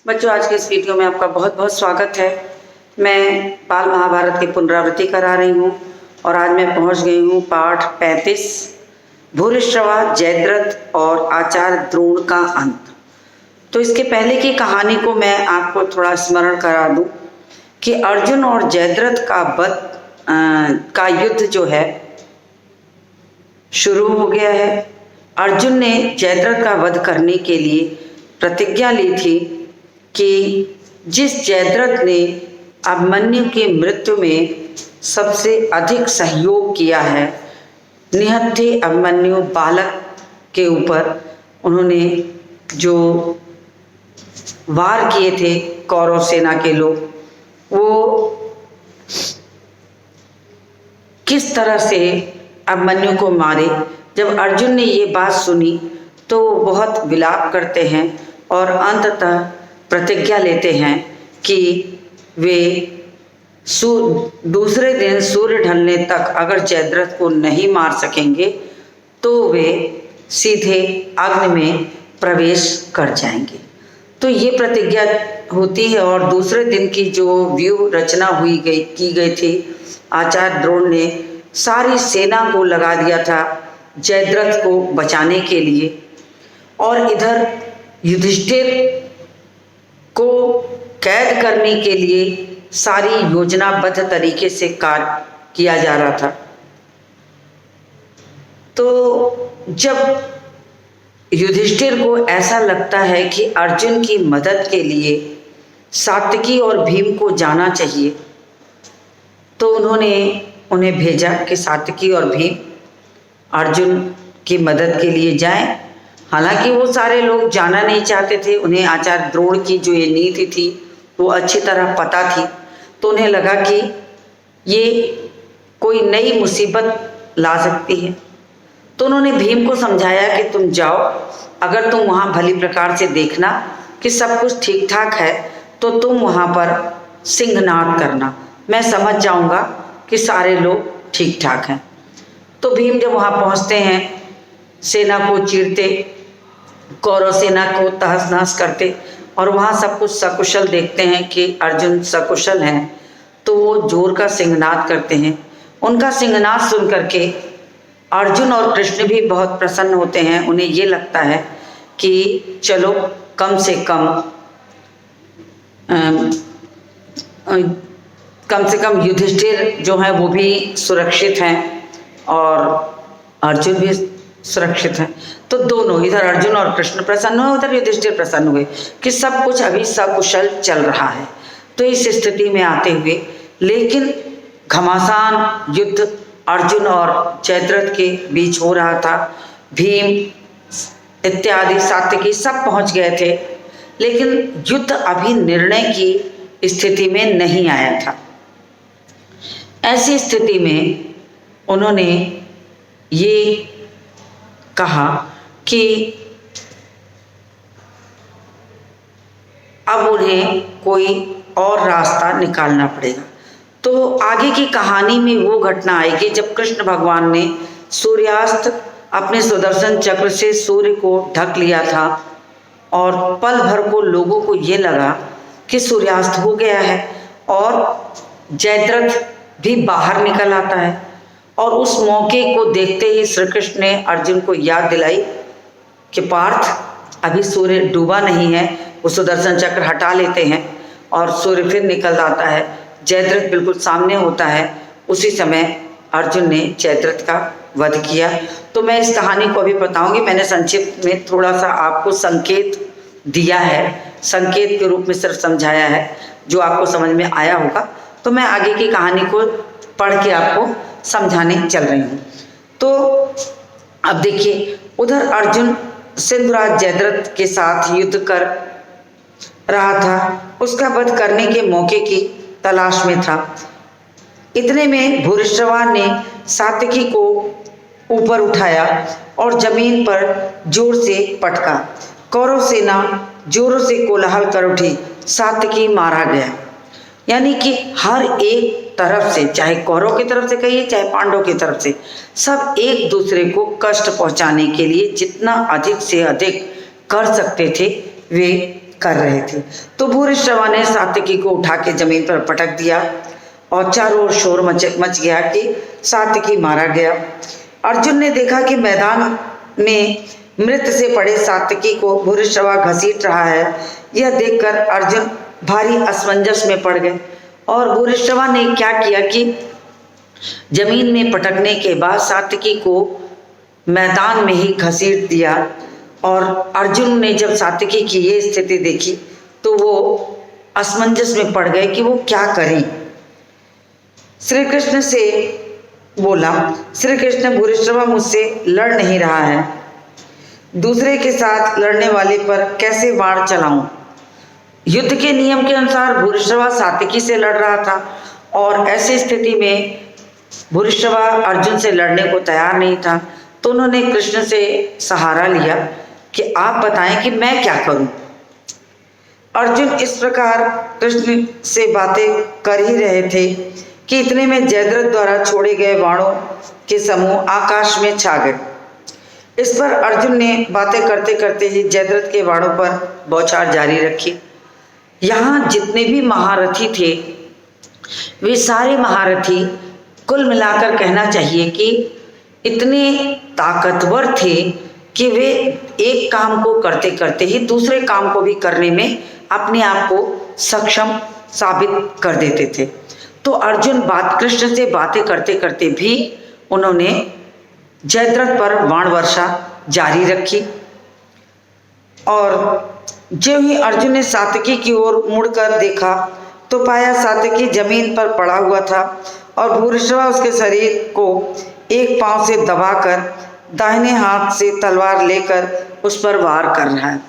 बच्चों, आज के इस वीडियो में आपका बहुत बहुत स्वागत है। मैं बाल महाभारत की पुनरावृत्ति करा रही हूँ और आज मैं पहुँच गई हूँ पाठ 35 भूरिश्रवा, जयद्रथ और आचार्य द्रोण का अंत। तो इसके पहले की कहानी को मैं आपको थोड़ा स्मरण करा दूँ कि अर्जुन और जयद्रथ का युद्ध जो है शुरू हो गया है। अर्जुन ने जयद्रथ का वध करने के लिए प्रतिज्ञा ली थी कि जिस जयद्रथ ने अभिमन्यु की मृत्यु में सबसे अधिक सहयोग किया है, निहत्थे अभिमन्यु बालक के ऊपर उन्होंने जो वार किए थे कौरव सेना के लोग, वो किस तरह से अभिमन्यु को मारे। जब अर्जुन ने ये बात सुनी तो बहुत विलाप करते हैं और अंततः प्रतिज्ञा लेते हैं कि वे दूसरे दिन सूर्य ढलने तक अगर जयद्रथ को नहीं मार सकेंगे तो वे सीधे अग्नि में प्रवेश कर जाएंगे। तो ये प्रतिज्ञा होती है और दूसरे दिन की जो व्यूह रचना की गई थी, आचार्य द्रोण ने सारी सेना को लगा दिया था जयद्रथ को बचाने के लिए, और इधर युधिष्ठिर को कैद करने के लिए सारी योजनाबद्ध तरीके से कार्य किया जा रहा था। तो जब युधिष्ठिर को ऐसा लगता है कि अर्जुन की मदद के लिए सात्विकी और भीम को जाना चाहिए, तो उन्होंने उन्हें भेजा कि सात्विकी और भीम अर्जुन की मदद के लिए जाएं। हालांकि वो सारे लोग जाना नहीं चाहते थे, उन्हें आचार्य द्रोण की जो ये नीति थी वो अच्छी तरह पता थी। तो उन्हें लगा कि ये कोई नई मुसीबत ला सकती है। तो उन्होंने भीम को समझाया कि तुम जाओ, अगर तुम वहाँ भली प्रकार से देखना कि सब कुछ ठीक ठाक है तो तुम वहाँ पर सिंहनाद करना, मैं समझ जाऊँगा कि सारे लोग ठीक ठाक हैं। तो भीम जब वहाँ पहुँचते हैं, सेना को चीरते, कौरव सेना को तहस नहस करते, और वहाँ सब कुछ सकुशल देखते हैं कि अर्जुन सकुशल हैं, तो वो जोर का सिंहनाद करते हैं। उनका सिंहनाद सुन करके अर्जुन और कृष्ण भी बहुत प्रसन्न होते हैं। उन्हें ये लगता है कि चलो कम से कम युधिष्ठिर जो है वो भी सुरक्षित हैं और अर्जुन भी सुरक्षित हैं। तो दोनों, इधर अर्जुन और कृष्ण प्रसन्न हुए, उधर युधिष्ठिर प्रसन्न हुए कि सब कुछ अभी सकुशल चल रहा है। तो इस स्थिति में आते हुए, लेकिन घमासान युद्ध अर्जुन और जयद्रथ के बीच हो रहा था। भीम इत्यादि सात्विकी सब पहुंच गए थे, लेकिन युद्ध अभी निर्णय की स्थिति में नहीं आया था। ऐसी स्थिति में उन्होंने ये कहा कि अब उन्हें कोई और रास्ता निकालना पड़ेगा। तो आगे की कहानी में वो घटना आएगी जब कृष्ण भगवान ने सूर्यास्त अपने सुदर्शन चक्र से सूर्य को ढक लिया था और पल भर को लोगों को ये लगा कि सूर्यास्त हो गया है, और जयद्रथ भी बाहर निकल आता है। और उस मौके को देखते ही श्री कृष्ण ने अर्जुन को याद दिलाई कि पार्थ, अभी सूर्य डूबा नहीं है। वो सुदर्शन चक्र हटा लेते हैं और सूर्य फिर निकल आता है, जयद्रथ बिल्कुल सामने होता है। उसी समय अर्जुन ने जयद्रथ का वध किया। तो मैं इस कहानी को अभी बताऊंगी। मैंने संक्षिप्त में थोड़ा सा आपको संकेत दिया है, संकेत के रूप में सिर्फ समझाया है, जो आपको समझ में आया होगा। तो मैं आगे की कहानी को पढ़ के आपको समझाने चल रही हूँ। तो अब देखिए, उधर अर्जुन सिंधुराज जयद्रथ के साथ युद्ध कर रहा था, उसका वध करने के मौके की तलाश में था। इतने में भूरिश्रवा ने सात्विकी को ऊपर उठाया और जमीन पर जोर से पटका। कौरव सेना जोरों से कोलाहल कर उठी, सात्विकी मारा गया। यानी कि हर एक तरफ से, चाहे कौरव की तरफ से कहिए चाहे पांडव की तरफ से, सब एक दूसरे को कष्ट पहुंचाने के लिए जितना अधिक से अधिक कर सकते थे वे कर रहे थे। तो भूरिश्रवा ने सात्यकी को उठा के जमीन पर पटक दिया और चारों ओर शोर मच गया कि सात्यकी मारा गया। अर्जुन ने देखा कि मैदान में मृत से पड़े सात्यकी को भूरिश्रवा घसीट रहा है। यह देखकर अर्जुन भारी असमंजस में पड़ गए और भूरिश्रवा ने क्या किया कि जमीन में पटकने के बाद सात्यकी को मैदान में ही घसीट दिया। और अर्जुन ने जब सात्यकी की ये स्थिति देखी तो वो असमंजस में पड़ गए कि वो क्या करें। श्री कृष्ण से बोला, श्री कृष्ण, भूरिश्रवा मुझसे लड़ नहीं रहा है, दूसरे के साथ लड़ने वाले पर कैसे बाण चलाऊं। युद्ध के नियम के अनुसार भूरिश्रवा सात्यकी से लड़ रहा था और ऐसी स्थिति में भूरिश्रवा अर्जुन से लड़ने को तैयार नहीं था। तो उन्होंने कृष्ण से सहारा लिया कि आप बताएं कि मैं क्या करूं। अर्जुन इस प्रकार कृष्ण से बातें कर ही रहे थे कि इतने में जयद्रथ द्वारा छोड़े गए बाणों के समूह आकाश में छा गए। इस पर अर्जुन ने बातें करते करते ही जयद्रथ के बाणों पर बौछार जारी रखी। यहाँ जितने भी महारथी थे वे सारे महारथी कुल मिलाकर कहना चाहिए कि इतने ताकतवर थे कि वे एक काम को करते करते ही दूसरे काम को भी करने में अपने आप को सक्षम साबित कर देते थे। तो अर्जुन कृष्ण से बातें करते करते भी उन्होंने जयद्रथ पर बाण वर्षा जारी रखी। और जो ही अर्जुन ने सात्यकी की ओर मुड़कर देखा तो पाया सात्यकी जमीन पर पड़ा हुआ था और भूरिश्रवा उसके शरीर को एक पांव से दबाकर दाहिने हाथ से तलवार लेकर उस पर वार कर रहा है।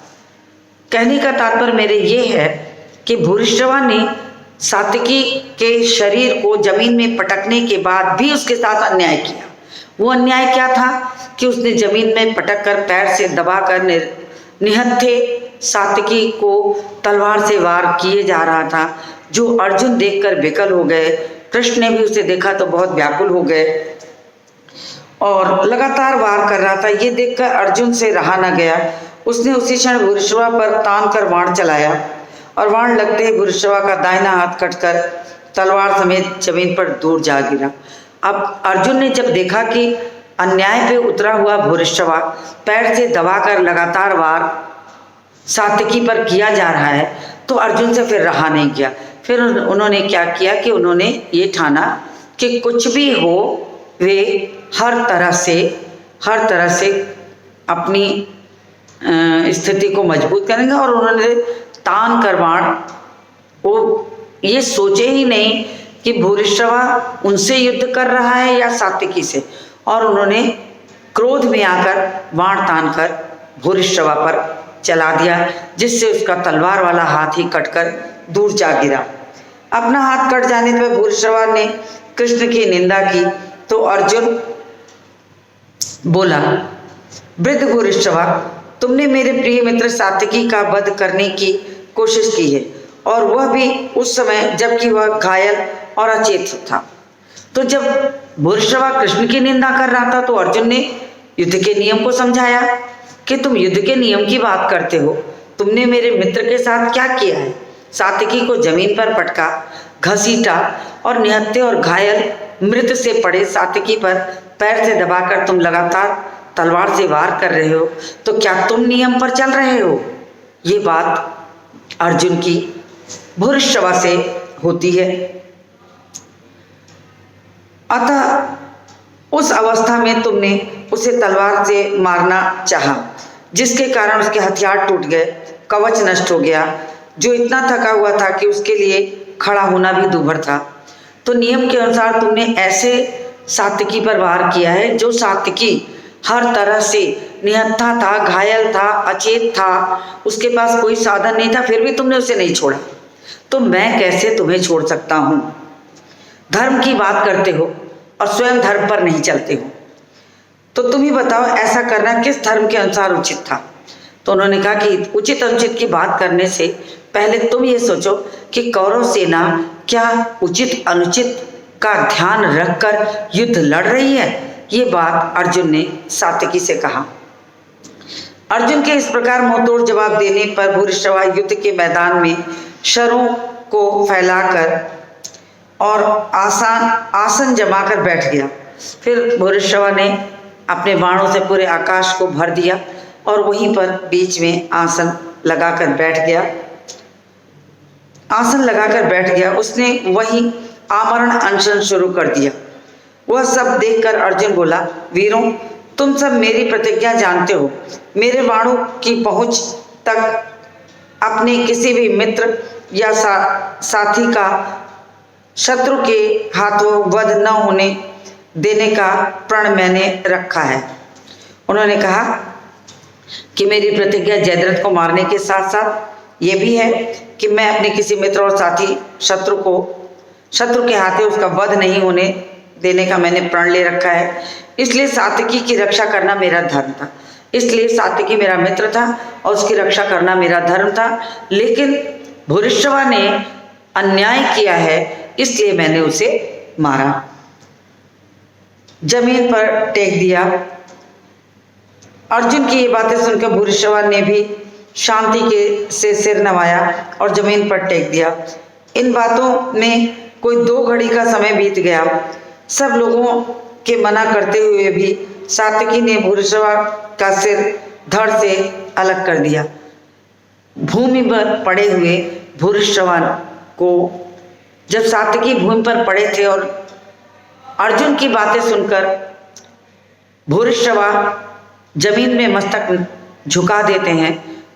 कहने का तात्पर्य मेरे ये है कि भूरिश्रवा ने सात्यकी के शरीर को जमीन में पटकने के बाद भी उसके साथ अन्याय किया। वो अन्याय क्या था कि उसने जमीन में पटक कर पैर से दबाकर निहत्थे सात्यकी को तलवार से वार किए जा रहा था, जो अर्जुन देखकर विकल हो गए। कृष्ण ने भी उसे देखा तो बहुत व्याकुल हो गए और लगातार वार कर रहा था। ये देखकर अर्जुन से रहा न गया। उसने उसी क्षण भूरिश्रवा पर तान कर बाण चलाया और बाण लगते ही भूरिश्रवा का दाहिना हाथ कटकर तलवार समेत जमीन पर दूर जा गिरा। अब अर्जुन ने जब देखा कि अन्याय पे उतरा हुआ भूरिश्रवा पैर से दबाकर लगातार वार सात्यकी पर किया जा रहा है तो अर्जुन से फिर रहा नहीं गया। फिर उन्होंने क्या किया कि उन्होंने ये ठाना कि कुछ भी हो वे हर तरह से अपनी स्थिति को मजबूत करेंगे। और उन्होंने तान कर बाण, वो ये सोचे ही नहीं कि भूरिश्रवा उनसे युद्ध कर रहा है या सात्यकी से, और उन्होंने क्रोध में आकर बाण तान कर भूरिश्रवा पर चला दिया, जिससे उसका तलवार वाला हाथ ही कटकर दूर जा गिरा। अपना हाथ कट जाने पर भूरिश्रवा ने कृष्ण की निंदा की तो अर्जुन बोला, वृद्ध भूरिश्रवा, तुमने मेरे प्रिय मित्र सात्यकी का वध करने की कोशिश की है, और वह भी उस समय जबकि वह घायल और अचेत था। तो जब भूरिश्रवा कृष्ण की निंदा कर रहा था तो अर्जुन ने युद्ध के नियम को समझाया कि तुम युद्ध के नियम की बात करते हो, तुमने मेरे मित्र के साथ क्या किया है। सात्यकी को जमीन पर पटका, घसीटा और निहत्थे और घायल मृत से पड़े सात्यकी पर पैर से दबाकर तुम लगातार तलवार से वार कर रहे हो, तो क्या तुम नियम पर चल रहे हो। ये बात अर्जुन की भूरिश्रवा से होती है। अतः उस अवस्था में तुमने उसे तलवार से मारना चाहा, जिसके कारण उसके हथियार टूट गए, कवच नष्ट हो गया, जो इतना थका हुआ था कि उसके लिए खड़ा होना भी दूभर था। तो नियम के अनुसार तुमने ऐसे सात्यकी पर वार किया है जो सात्यकी हर तरह से निहत्था था, घायल था, अचेत था, उसके पास कोई साधन नहीं था, फिर भी तुमने उसे नहीं छोड़ा। तो मैं कैसे तुम्हें छोड़ सकता हूँ। धर्म की बात करते हो और स्वयं धर्म पर नहीं चलते हो, तो तुम ही बताओ ऐसा करना किस धर्म के अनुसार उचित था। तो उन्होंने कहा कि उचित अनुचित की बात करने से पहले तुम ये सोचो कि कौरव सेना क्या उचित अनुचित का ध्यान रखकर युद्ध लड़ रही है। ये बात अर्जुन ने सात्यकी से कहा। अर्जुन के इस प्रकार मुंहतोड़ जवाब देने पर भूरिश्रवा युद्ध के मैदान में शरों को फैलाकर और आसन जमाकर बैठ गया। फिर भूरिश्रवा ने अपने बाणों से पूरे आकाश को भर दिया और वहीं पर बीच में आसन लगाकर बैठ गया। उसने वही आमरण अनशन शुरू कर दिया। वह सब देखकर अर्जुन बोला, वीरों, तुम सब मेरी प्रतिज्ञा जानते हो। मेरे बाणों की पहुंच तक अपने किसी भी मित्र या साथी का शत्रु के हाथों वध न होने देने का प्रण मैंने रखा है। उन्होंने कहा कि मेरी प्रतिज्ञा जयद्रथ को मारने के साथ साथ ये भी है कि मैं अपने किसी मित्र और साथी शत्रु के हाथे उसका वध नहीं होने देने का मैंने प्रण ले रखा है। इसलिए सात्विकी की रक्षा करना मेरा धर्म था। इसलिए सात्विकी मेरा मित्र था और उसकी रक्षा करना मेरा धर्म था। लेकिन भूरिश्रवा ने अन्याय किया है, इसलिए मैंने उसे मारा, जमीन पर टेक दिया। अर्जुन की ये बातें सुनकर भूरिश्रवा ने भी शांति से सिर नवाया और जमीन पर टेक दिया। इन बातों में कोई 2 घड़ी का समय बीत गया। सब लोगों के मना करते हुए भी सात्विकी ने भूरिश्रवा का सिर धड़ से अलग कर दिया। भूमि पर पड़े हुए भूरिश्रवा को जब सात्विकी भूमि पर पड़े थे और अर्जुन की बातें सुनकर भूरिश्रवा जमीन में मस्तक झुका देते हैं,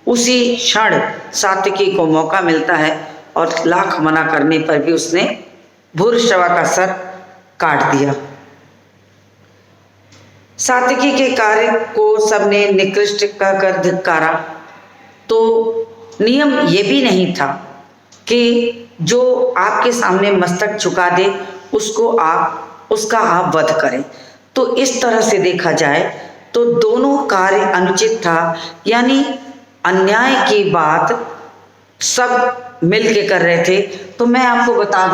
उसी क्षण सात्विकी को मौका मिलता है और लाख मना करने पर भी उसने भूरिश्रवा का सर काट दिया। सात्विकी के कार्य को सबने निकृष्ट कहकर धिक्कारा। तो नियम ये भी नहीं था कि जो आपके सामने मस्तक झुका दे उसका आप वध करें। तो इस तरह से देखा जाए तो दोनों कार्य अनुचित था, यानी अन्याय की बात सब मिल के कर रहे थे। तो मैं आपको बता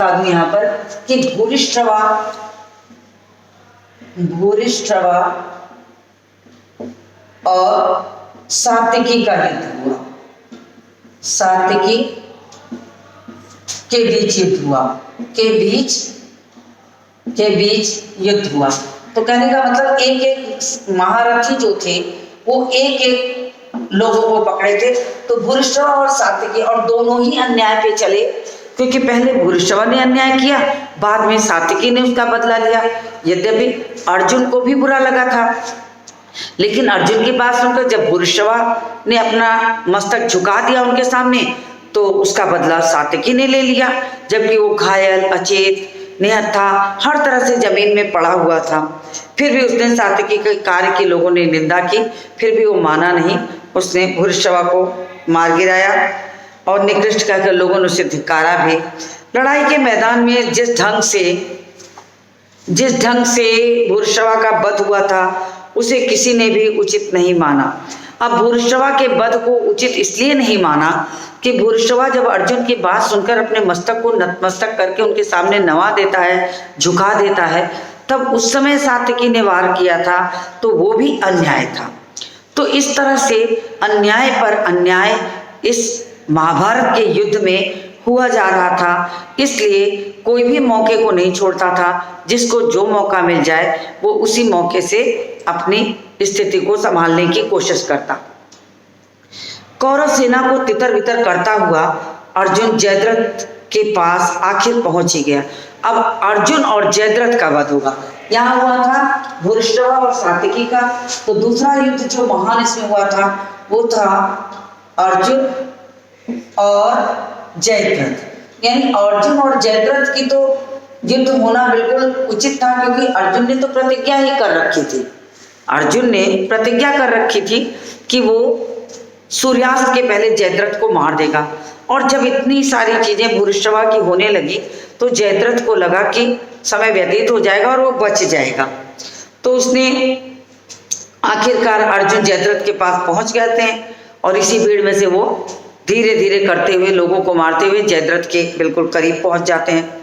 दूं यहाँ पर कि भूरिश्रवा और सात्विकी का युद्ध हुआ, सात्विकी के बीच युद्ध हुआ, के बीच युद्ध हुआ। तो कहने का मतलब एक एक महारथी जो थे वो एक एक लोगों को पकड़े थे। तो भूरिश्रवा और सात्विकी और दोनों ही अन्याय पे चले, क्योंकि पहले भूरिश्रवा ने अन्याय किया, बाद में सात्विकी ने उसका बदला लिया। यद्यपि अर्जुन को भी बुरा लगा था, लेकिन अर्जुन की बात सुनकर जब भूरिश्रवा ने अपना मस्तक झुका दिया उनके सामने, तो उसका बदला सात्विकी ने ले लिया, जबकि वो घायल, अचेत, निहत्था, हर तरह से जमीन में पड़ा हुआ था। फिर भी उसने सात्विकी के कार्य की लोगों ने निंदा की, फिर भी वो माना नहीं। उसने भूरिश्रवा को मार गिराया और निकृष्ट कहकर लोगों ने उसे धिक्कारा भी। लड़ाई के मैदान में जिस ढंग से भूरिश्रवा का वध हुआ था उसे किसी ने भी उचित नहीं माना। अब भूरिश्रवा के वध को उचित इसलिए नहीं माना कि भूरिश्रवा जब अर्जुन की बात सुनकर अपने मस्तक को नतमस्तक करके उनके सामने नवा देता है, झुका देता है, तब उस समय सात्विकी ने वार किया था, तो वो भी अन्याय था। तो इस तरह से अन्याय पर अन्याय इस महाभारत के युद्ध में हुआ जा रहा था। इसलिए कोई भी मौके को नहीं छोड़ता था, जिसको जो मौका मिल जाए वो उसी मौके से अपनी स्थिति को संभालने की कोशिश करता। कौरव सेना को तितर बितर करता हुआ अर्जुन जयद्रथ के पास आखिर पहुंच ही गया। अब अर्जुन और जयद्रथ का वध होगा। यहाँ हुआ था भूरिश्रवा और सात्विकी का, तो दूसरा युद्ध जो महान इसमें हुआ था वो था अर्जुन और जयद्रथ। यानी अर्जुन और जयद्रथ की तो युद्ध होना बिल्कुल उचित था, क्योंकि अर्जुन ने तो प्रतिज्ञा ही कर रखी थी। अर्जुन ने प्रतिज्ञा कर रखी थी कि वो सूर्यास्त के पहले जयद्रथ को मार देगा। और जब इतनी सारी चीजें भूरिश्रवा की होने लगी तो जयद्रथ को लगा कि समय व्यतीत हो जाएगा और वो बच जाएगा। तो उसने आखिरकार अर्जुन जयद्रथ के पास पहुंच गए थे और इसी भीड़ में से वो धीरे धीरे करते हुए लोगों को मारते हुए जयद्रथ के बिल्कुल करीब पहुंच जाते हैं।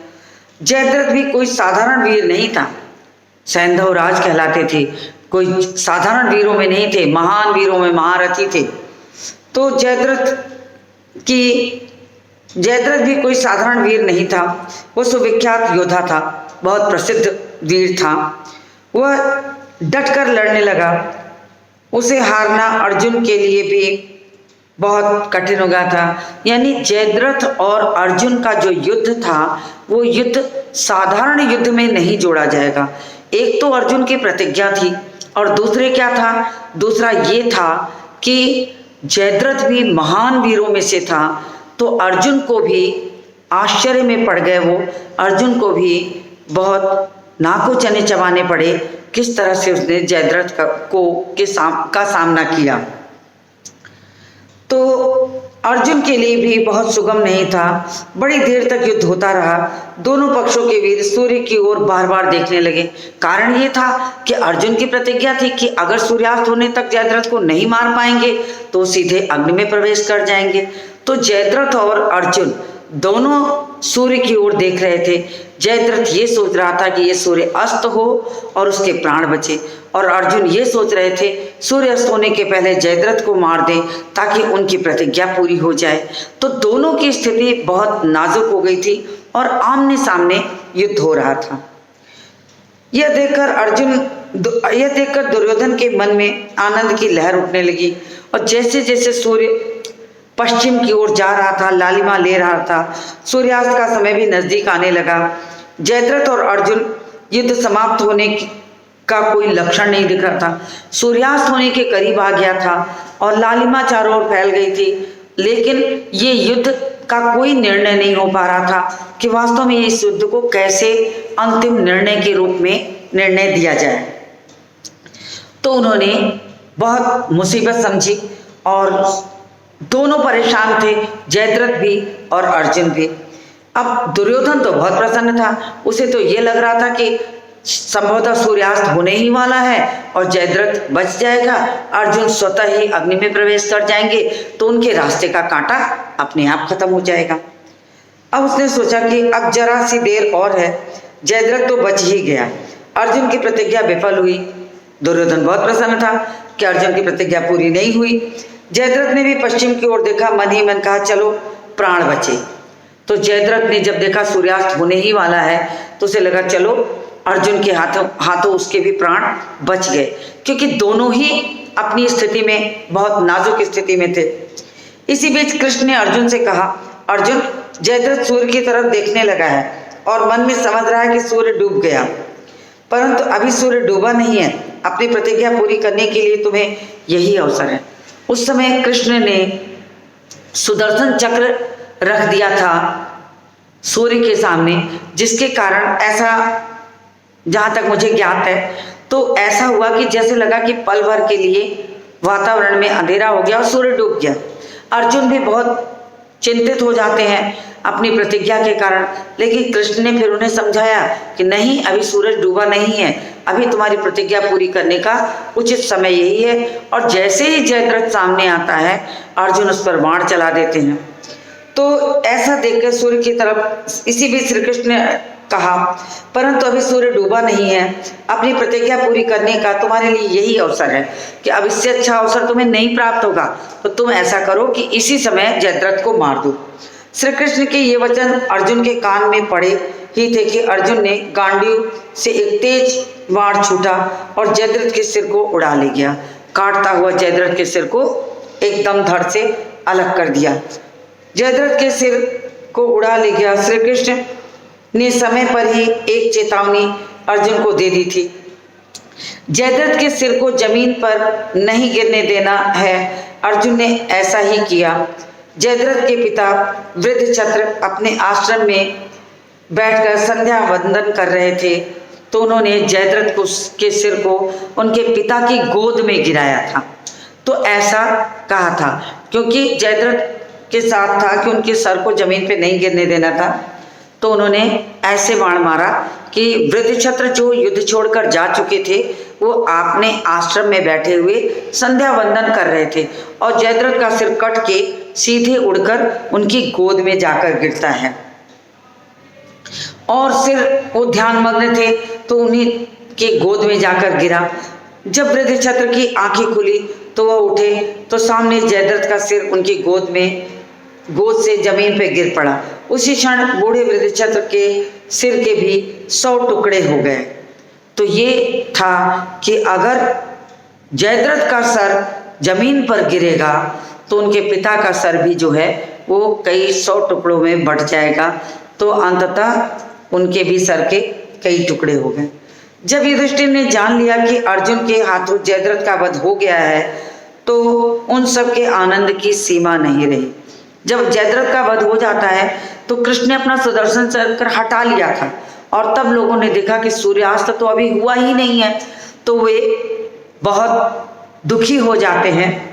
जयद्रथ भी कोई साधारण वीर नहीं था, सैंधव राज कहलाते थे। कोई साधारण वीरों में नहीं थे, महान वीरों में महारथी थे। तो जयद्रथ भी कोई साधारण वीर नहीं था, वो सुविख्यात योद्धा था, बहुत प्रसिद्ध वीर था। वह डटकर लड़ने लगा। उसे हारना अर्जुन के लिए भी बहुत कठिन हो गया था। यानी जयद्रथ और अर्जुन का जो युद्ध था वो युद्ध साधारण युद्ध में नहीं जोड़ा जाएगा। एक तो अर्जुन की प्रतिज्ञा थी और दूसरे क्या था, दूसरा ये था कि जयद्रथ भी महान वीरों में से था। तो अर्जुन को भी आश्चर्य में पड़ गए वो, अर्जुन को भी बहुत नाको चने चबाने पड़े किस तरह से उसने जयद्रथ का सामना किया। तो अर्जुन के लिए भी बहुत सुगम नहीं था। बड़ी देर तक युद्ध होता रहा। दोनों पक्षों के वीर सूर्य की ओर बार बार देखने लगे। कारण ये था कि अर्जुन की प्रतिज्ञा थी कि अगर सूर्यास्त होने तक जयद्रथ को नहीं मार पाएंगे तो सीधे अग्नि में प्रवेश कर जाएंगे। तो जयद्रथ और अर्जुन दोनों सूर्य की ओर देख रहे थे। जयद्रथ ये सोच रहा था कि ये सूर्य अस्त हो और उसके प्राण बचे, और अर्जुन ये सोच रहे थे सूर्य अस्त होने के पहले जयद्रथ को मार दे ताकि उनकी प्रतिज्ञा पूरी हो जाए। तो दोनों की स्थिति बहुत नाजुक हो गई थी और आमने सामने युद्ध हो रहा था। यह देखकर दुर्योधन के मन में आनंद की लहर उठने लगी, और जैसे जैसे सूर्य पश्चिम की ओर जा रहा था, लालिमा ले रहा था, सूर्यास्त का समय भी नजदीक आने लगा। जयद्रथ और अर्जुन युद्ध समाप्त होने का कोई लक्षण नहीं दिख रहा था। सूर्यास्त होने के करीब आ गया था और लालिमा चारों ओर फैल गई थी, लेकिन ये युद्ध का कोई निर्णय नहीं हो पा रहा था कि वास्तव में इस युद्ध को कैसे अंतिम निर्णय के रूप में निर्णय दिया जाए। तो उन्होंने बहुत मुसीबत समझी और दोनों परेशान थे, जयद्रथ भी और अर्जुन भी। अब दुर्योधन तो बहुत प्रसन्न था, उसे तो ये लग रहा था कि संभवतः सूर्यास्त होने ही वाला है और जयद्रथ बच जाएगा, अर्जुन स्वतः ही अग्नि में प्रवेश कर जाएंगे तो उनके रास्ते का कांटा अपने आप खत्म हो जाएगा। अब उसने सोचा कि अब जरा सी देर और है, जयद्रथ तो बच ही गया, अर्जुन की प्रतिज्ञा विफल हुई। दुर्योधन बहुत प्रसन्न था कि अर्जुन की प्रतिज्ञा पूरी नहीं हुई। जयद्रथ ने भी पश्चिम की ओर देखा, मन ही मन कहा चलो प्राण बचे। तो जयद्रथ ने जब देखा सूर्यास्त होने ही वाला है तो उसे लगा चलो अर्जुन के हाथों उसके भी प्राण बच गए, क्योंकि दोनों ही अपनी स्थिति में बहुत नाजुक स्थिति में थे। इसी बीच कृष्ण ने अर्जुन से कहा, अर्जुन जयद्रथ सूर्य की तरफ देखने लगा है और मन में समझ रहा है कि सूर्य डूब गया, परंतु अभी सूर्य डूबा नहीं है, अपनी प्रतिज्ञा पूरी करने के लिए तुम्हें यही अवसर है। उस समय कृष्ण ने सुदर्शन चक्र रख दिया था सूर्य के सामने, जिसके कारण ऐसा, जहाँ तक मुझे ज्ञात है, तो ऐसा हुआ कि जैसे लगा कि पल भर के लिए वातावरण में अंधेरा हो गया और सूर्य डूब गया। अर्जुन भी बहुत चिंतित हो जाते हैं अपनी प्रतिज्ञा के कारण, लेकिन कृष्ण ने फिर उन्हें समझाया कि नहीं, अभी सूरज डूबा नहीं है, अभी तुम्हारी प्रतिज्ञा पूरी करने का उचित समय यही है। और जैसे ही जयद्रथ सामने आता है अर्जुन उस पर बाण चला देते हैं। तो ऐसा देखकर सूर्य की तरफ, इसी बीच श्री कृष्ण ने कहा, परंतु अभी सूर्य डूबा नहीं है, अपनी प्रतिज्ञा पूरी करने का तुम्हारे लिए यही अवसर है कि अब इससे अच्छा अवसर तुम्हें नहीं प्राप्त होगा, तो तुम ऐसा करो कि इसी समय जयद्रथ को मार दो। श्री कृष्ण के ये वचन अर्जुन के कान में पड़े ही थे कि अर्जुन ने गांडीव से एक तेज बाण छूटा और जयद्रथ के सिर को उड़ा ले गया। काटता हुआ जयद्रथ के सिर को एकदम धड़ से अलग कर दिया। जयद्रथ के सिर को उड़ा ले गया। श्री कृष्ण ने समय पर ही एक चेतावनी अर्जुन को दे दी थी, जयद्रथ के सिर को जमीन पर नहीं गिरने देना है। अर्जुन ने ऐसा ही किया। जयद्रथ के पिता वृद्धछत्र अपने आश्रम में बैठकर संध्या वंदन कर रहे थे, तो उन्होंने जयद्रथ के सिर को उनके पिता की गोद में गिराया था। तो ऐसा कहा था क्योंकि जयद्रथ के साथ था कि उनके सर को जमीन पे नहीं गिरने देना था, तो उन्होंने ऐसे बाण मारा कि वृद्धछत्र जो युद्ध छोड़कर जा चुके थे वो आपने आश्रम में बैठे हुए संध्या वंदन कर रहे थे और जयद्रथ का सिर कट के सीधे उड़कर उनकी गोद में जाकर गिरता है। और सिर वो ध्यान मग्न थे तो उन्हीं के गोद में जाकर गिरा। जब वृद्धक्षत्र की आंखें खुली तो वह उठे तो सामने जयद्रथ का सिर उनकी गोद से जमीन पर गिर पड़ा। उसी क्षण बूढ़े वृद्धक्षत्र के सिर के भी 100 टुकड़े हो गए। तो ये था कि अगर जयद्रथ का सर जमीन पर गिरेगा तो उनके पिता का सर भी जो है वो कई 100 टुकड़ों में बट जाएगा। तो अंततः उनके भी सर के कई टुकड़े हो गए। जब युधिष्ठिर ने जान लिया कि अर्जुन के हाथों जयद्रथ का वध हो गया है तो उन सब के आनंद की सीमा नहीं रही। जब जयद्रथ का वध हो जाता है तो कृष्ण ने अपना सुदर्शन चक्र हटा लिया था और तब लोगों ने देखा कि सूर्यास्त तो अभी हुआ ही नहीं है, तो वे बहुत दुखी हो जाते हैं।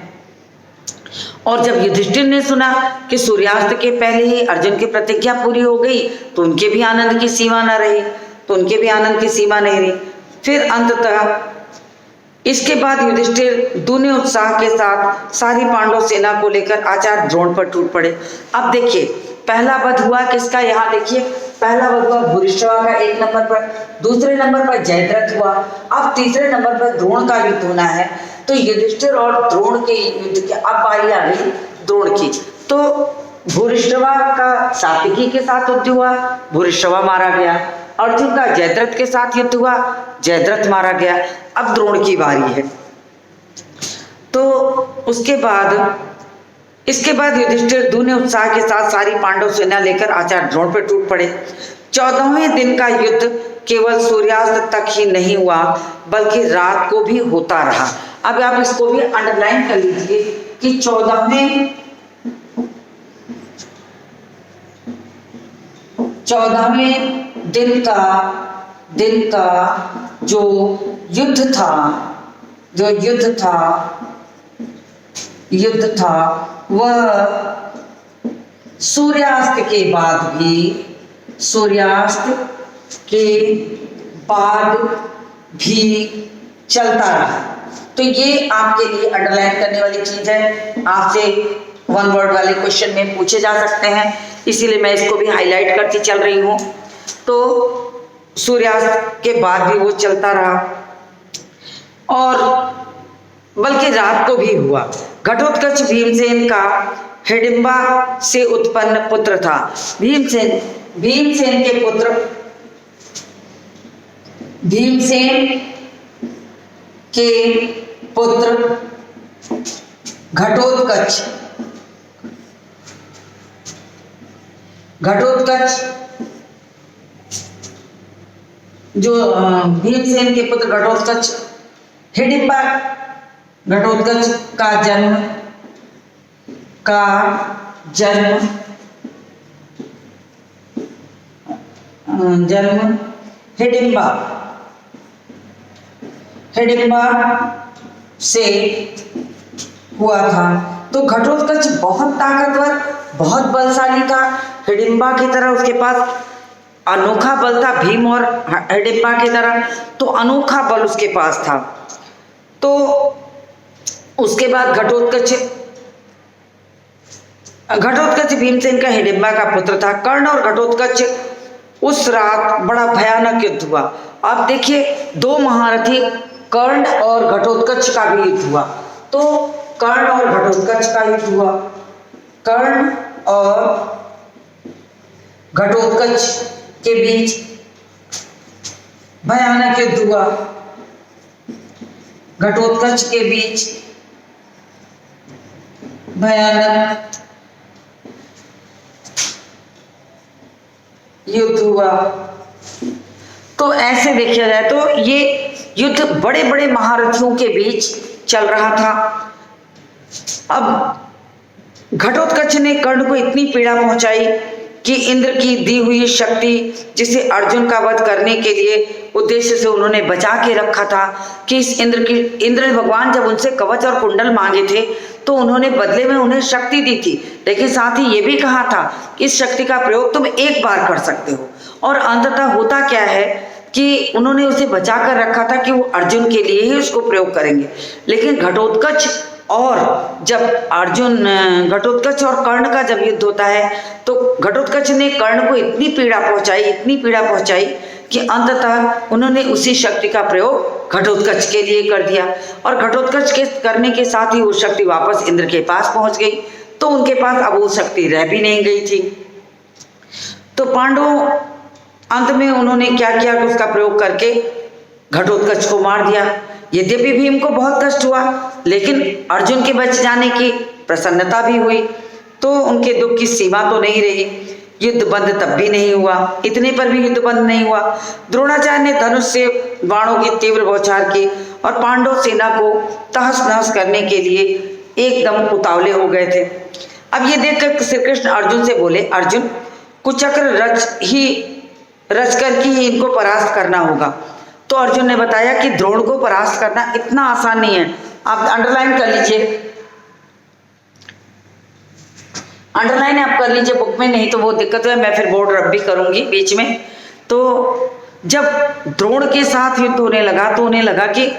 और जब युधिष्ठिर ने सुना कि सूर्यास्त के पहले ही अर्जुन की प्रतिज्ञा पूरी हो गई तो उनके भी आनंद की सीमा न रही, नहीं रही। फिर अंततः इसके बाद युधिष्ठिर दूने उत्साह के साथ सारी पांडव सेना को लेकर आचार्य द्रोण पर टूट पड़े। अब देखिए पहला वध हुआ किसका, यहाँ देखिए पहला वध हुआ भूरिश्रवा का 1 नंबर पर, दूसरे नंबर पर जयद्रथ हुआ, अब तीसरे नंबर पर द्रोण का युद्ध होना है। तो युधिष्ठिर और द्रोण के युद्ध की अब बारी आ गई द्रोण की। तो भूरिश्रवा का सात्विकी के साथ युद्ध हुआ, भूरिश्रवा मारा गया। अर्जुन का जयद्रथ के साथ युद्ध हुआ, जयद्रथ मारा गया। अब द्रोण की बारी है। तो इसके बाद युधिष्ठिर दूने उत्साह के साथ सारी पांडव सेना लेकर आचार्य द्रोण पर टूट पड़े। 14वें दिन का युद्ध केवल सूर्यास्त तक ही नहीं हुआ बल्कि रात को भी होता रहा। अब आप इसको भी अंडरलाइन कर लीजिए कि 14वें दिन का जो युद्ध था वह सूर्यास्त के बाद भी चलता रहा। तो ये आपके लिए अंडरलाइन करने वाली चीज है, आपसे 1 वर्ड वाले क्वेश्चन में पूछे जा सकते हैं, इसीलिए मैं इसको भी हाईलाइट करती चल रही हूँ। तो सूर्यास्त के बाद भी वो चलता रहा और बल्कि रात को भी हुआ। घटोत्कच भीमसेन का हिडिंबा से उत्पन्न पुत्र था। भीमसेन के पुत्र घटोत्कच जो भीमसेन के पुत्र घटोत्कच हिडिंबा घटोत्कच का जन्म हिडिंबा से हुआ था। तो घटोत्कच बहुत ताकतवर, बहुत बलशाली था। हिडिंबा की तरह उसके पास अनोखा बल था, भीम और हिडिंबा की तरह तो अनोखा बल उसके पास था। तो उसके बाद घटोत्कच भीमसेन का हिडिंबा का पुत्र था। कर्ण और घटोत्कच उस रात बड़ा भयानक युद्ध हुआ। अब देखिए 2 महारथी कर्ण और घटोत्कच का भी युद्ध हुआ। तो कर्ण और घटोत्कच का युद्ध हुआ, कर्ण और घटोत्कच के बीच भयानक युद्ध हुआ। घटोत्कच के बीच भयानक युद्ध हुआ। तो ऐसे देखा जाए तो ये युद्ध बड़े बड़े महारथियों के बीच चल रहा था। अब घटोत्कच ने कर्ण को इतनी पीड़ा पहुंचाई कि इंद्र की दी हुई शक्ति जिसे अर्जुन का वध करने के लिए उद्देश्य से उन्होंने बचा के रखा था कि इस इंद्र भगवान जब उनसे कवच और कुंडल मांगे थे तो उन्होंने बदले में उन्हें शक्ति दी थी, लेकिन साथ ही ये भी कहा था कि इस शक्ति का प्रयोग तुम एक बार कर सकते हो। और अंततः होता क्या है कि उन्होंने उसे बचा कर रखा था कि वो अर्जुन के लिए ही उसको प्रयोग करेंगे, लेकिन घटोत्कच और जब अर्जुन घटोत्कच और कर्ण का जब युद्ध होता है तो घटोत्कच ने कर्ण को इतनी पीड़ा पहुंचाई कि अंततः उन्होंने उसी शक्ति का प्रयोग घटोत्कच के लिए कर दिया, और घटोत्कच के करने के साथ ही वो शक्ति वापस इंद्र के पास पहुंच गई। तो उनके पास अब वो शक्ति रह भी नहीं गई थी। तो पांडव अंत में उन्होंने क्या किया कि उसका प्रयोग करके घटोत्कच को मार दिया। यद्यपि भीम को बहुत कष्ट हुआ, लेकिन अर्जुन के बच जाने की प्रसन्नता भी हुई। तो उनके दुख की सीमा तो नहीं रही। युद्ध बंद तब भी नहीं हुआ, इतने पर भी युद्ध बंद नहीं हुआ। द्रोणाचार्य ने धनुष से बाणों की तीव्र बौछार की और पांडव सेना को तहस नहस करने के लिए एकदम उतावले हो गए थे। अब ये देखकर श्री कृष्ण अर्जुन से बोले, अर्जुन, कुचक्र रच कर ही इनको परास्त करना होगा। तो अर्जुन ने बताया कि द्रोण को परास्त करना इतना आसान नहीं है। आप अंडरलाइन कर लीजिए, अंडरलाइन आप कर लीजिए बुक में, नहीं तो वो दिक्कत है, मैं फिर बोर्ड रब भी करूंगी बीच में। तो जब द्रोण के साथ युद्ध होने लगा तो उन्हें लगा कि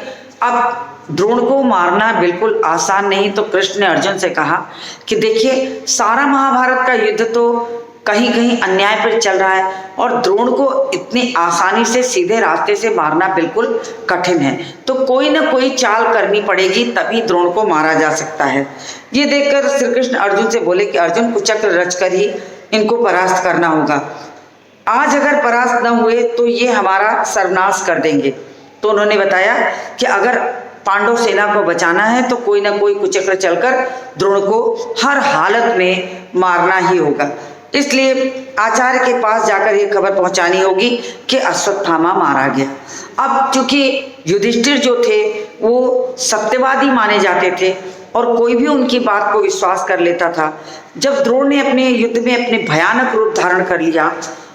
अब द्रोण को मारना बिल्कुल आसान नहीं। तो कृष्ण ने अर्जुन से कहा कि देखिए, सारा महाभारत का युद्ध तो कहीं कहीं अन्याय पर चल रहा है और द्रोण को इतनी आसानी से सीधे रास्ते से मारना बिल्कुल कठिन है। तो कोई ना कोई चाल करनी पड़ेगी, तभी द्रोण को मारा जा सकता है। ये देखकर श्री कृष्ण अर्जुन से बोले कि अर्जुन, कुचक्र रचकर ही इनको परास्त करना होगा। आज अगर परास्त न हुए तो ये हमारा सर्वनाश कर देंगे। तो उन्होंने बताया कि अगर पांडव सेना को बचाना है तो कोई ना कोई कुचक्र चलकर द्रोण को हर हालत में मारना ही होगा। इसलिए आचार्य के पास जाकर ये खबर पहुंचानी होगी कि अश्वत्थामा मारा गया। अब चूंकि युधिष्ठिर जो थे वो सत्यवादी माने जाते थे और कोई भी उनकी बात को विश्वास कर लेता था। जब द्रोण ने अपने युद्ध में अपने भयानक रूप धारण कर लिया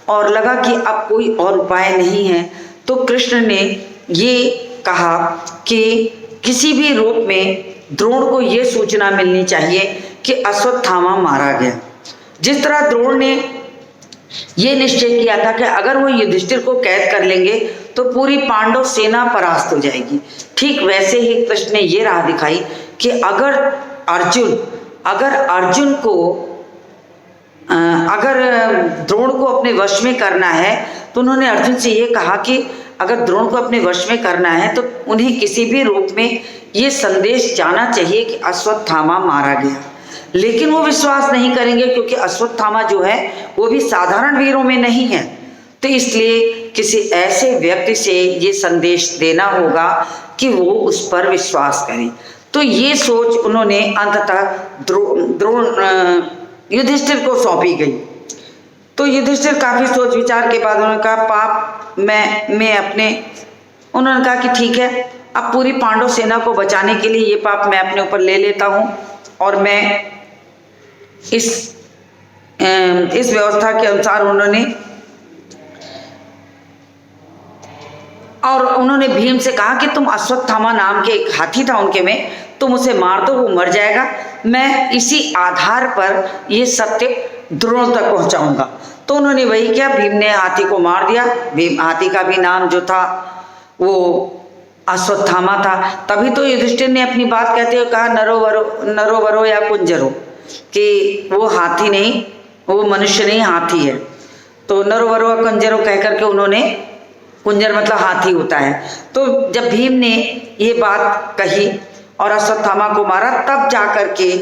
और लगा कि अब कोई और उपाय नहीं है, तो कृष्ण ने ये कहा कि किसी भी रूप में द्रोण को ये सूचना मिलनी चाहिए कि अश्वत्थामा मारा गया। जिस तरह द्रोण ने ये निश्चय किया था कि अगर वो युधिष्ठिर को कैद कर लेंगे तो पूरी पांडव सेना परास्त हो जाएगी, ठीक वैसे ही कृष्ण ने ये राह दिखाई कि अगर अर्जुन को अगर द्रोण को अपने वश में करना है, तो उन्होंने अर्जुन से ये कहा कि अगर द्रोण को अपने वश में करना है तो उन्हें किसी भी रूप में ये संदेश जाना चाहिए कि अश्वत्थामा मारा गया। लेकिन वो विश्वास नहीं करेंगे क्योंकि अश्वत्थामा जो है वो भी साधारण वीरों में नहीं है। तो इसलिए किसी ऐसे व्यक्ति से ये संदेश देना होगा कि वो उस पर विश्वास करें। तो ये सोच उन्होंने अंततः युधिष्ठिर को सौंपी गई। तो युधिष्ठिर काफी सोच विचार के बाद उन्होंने कहा, पाप उन्होंने कहा कि ठीक है, अब पूरी पांडव सेना को बचाने के लिए ये पाप मैं अपने ऊपर ले लेता हूँ और मैं इस व्यवस्था के अनुसार उन्होंने भीम से कहा कि तुम अश्वत्थामा नाम के एक हाथी था उनके में, तुम उसे मार दो, वो मर जाएगा। मैं इसी आधार पर ये सत्य द्रोण तक पहुंचाऊंगा। तो उन्होंने वही किया, भीम ने हाथी को मार दिया। भीम हाथी का भी नाम जो था वो अश्वत्थामा था। तभी तो युधिष्ठिर ने अपनी बात कहते हुए कहा, नरो वरो या कुंजरो, कि वो हाथी नहीं, वो मनुष्य नहीं, हाथी है। तो नरो वरो कुंजरो कह करके उन्होंने, कुंजर मतलब हाथी होता है। तो जब भीम ने ये बात कही और अश्वत्थामा को मारा, तब जाकर के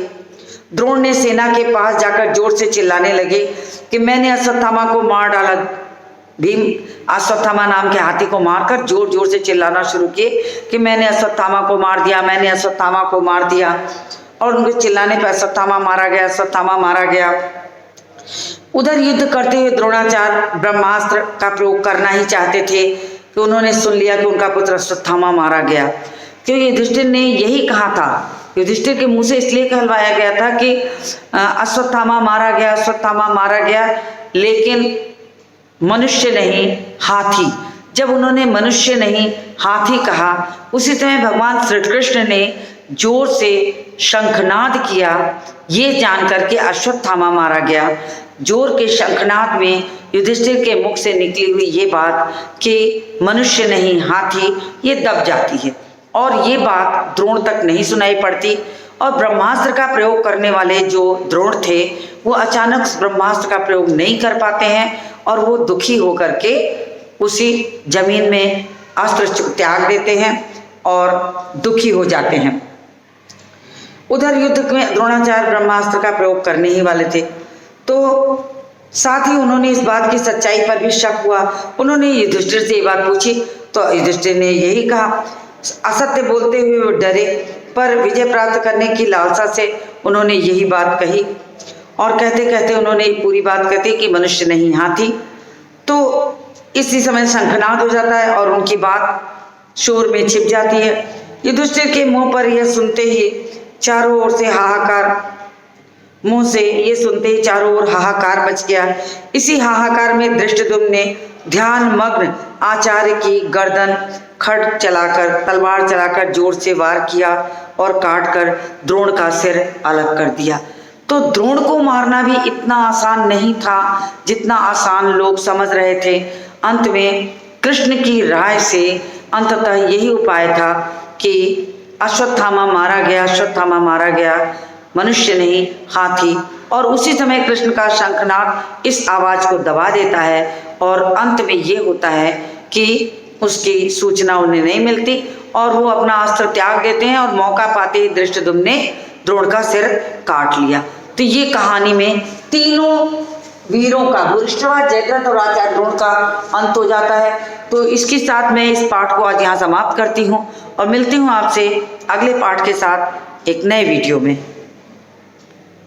द्रोण ने सेना के पास जाकर जोर से चिल्लाने लगे कि मैंने अश्वत्थामा को मार डाला। भीम अश्वत्थामा नाम के हाथी को मारकर जोर जोर से चिल्लाना शुरू किए कि मैंने अश्वत्थामा को मार दिया, मैंने अश्वत्थामा को मार दिया। और उनके चिल्लाने पर अश्वत्थामा मारा गया, अश्वत्थामा मारा गया। उधर युद्ध करते हुए द्रोणाचार्य ब्रह्मास्त्र का प्रयोग करना ही चाहते थे कि उन्होंने सुन लिया कि उनका पुत्र अश्वत्थामा मारा गया, क्योंकि युधिष्ठिर ने यही कहा था। युधिष्ठिर के मुंह से इसलिए कहलवाया गया था कि अश्वत्थामा मारा गया, अश्वत्थामा मारा गया, लेकिन मनुष्य नहीं हाथी। जब उन्होंने मनुष्य नहीं हाथी कहा, उसी समय भगवान श्री कृष्ण ने जोर से शंखनाद किया, ये जान करके अश्वत्थामा मारा गया। जोर के शंखनाद में युधिष्ठिर के मुख से निकली हुई ये बात कि मनुष्य नहीं हाथी, ये दब जाती है और ये बात द्रोण तक नहीं सुनाई पड़ती। और ब्रह्मास्त्र का प्रयोग करने वाले जो द्रोण थे वो अचानक ब्रह्मास्त्र का प्रयोग नहीं कर पाते हैं और वो दुखी होकर के उसी जमीन में अस्त्र त्याग देते हैं और दुखी हो जाते हैं। उधर युद्ध में द्रोणाचार्य ब्रह्मास्त्र का प्रयोग करने ही वाले थे, तो साथ ही उन्होंने इस बात की सच्चाई पर भी शक हुआ। उन्होंने युधिष्ठिर से ये बात पूछी तो युधिष्ठिर ने यही कहा, असत्य बोलते हुए वो डरे पर विजय प्राप्त करने की लालसा से उन्होंने यही बात कही। और कहते कहते उन्होंने पूरी बात कहते कि मनुष्य नहीं हाथी। तो इसी समय शंखनाद हो जाता है और उनकी बात शोर में छिप जाती है। युधिष्ठिर के मुंह पर यह सुनते ही चारों ओर से हाहाकार, मुंह से ये सुनते ही चारों ओर हाहाकार मच गया। इसी हाहाकार में धृष्टद्युम्न ने ध्यान मग्न आचार्य की गर्दन खड्ग चलाकर, तलवार चलाकर जोर से वार किया और काटकर द्रोण का सिर अलग कर दिया। तो द्रोण को मारना भी इतना आसान नहीं था जितना आसान लोग समझ रहे थे। अंत में कृष्ण की राय से अंततः यही उपाय था कि अश्वत्थामा मारा गया, मनुष्य नहीं हाथी। और उसी समय कृष्ण का शंखनाद इस आवाज को दबा देता है और अंत में ये होता है कि उसकी सूचना उन्हें नहीं मिलती और वो अपना अस्त्र त्याग देते हैं और मौका पाते ही धृष्टद्युम्न ने द्रोण का सिर काट लिया। तो ये कहानी में तीनों वीरों का, वृषभाद्रि, जयद्रथ और आचार्य द्रोण का अंत हो जाता है। तो इसके साथ मैं इस पाठ को आज यहाँ समाप्त करती हूँ और मिलती हूँ आपसे अगले पाठ के साथ एक नए वीडियो में।